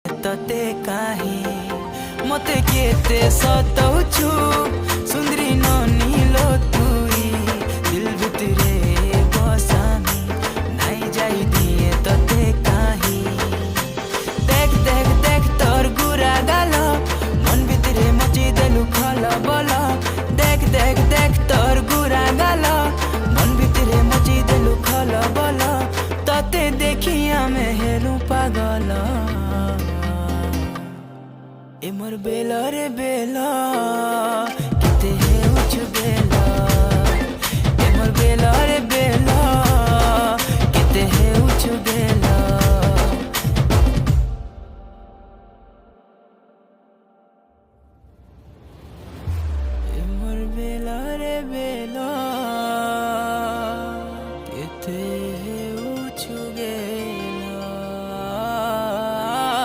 तते काहे मते केते सताउछु सुंदरी ननीलो तुई दिल भितरे बसामी नाई जाई दिए तते काहे देख देख देख तोर गुरा गाल मन भितरे मची देलु खल बल देख देख देख तोर गुरा गाल मन भितरे मची देलु खल बल तते देखी आमे हेलु पागल ए मोर बेला रे बेला किते है उच बेला ए मोर बेला रे बेला।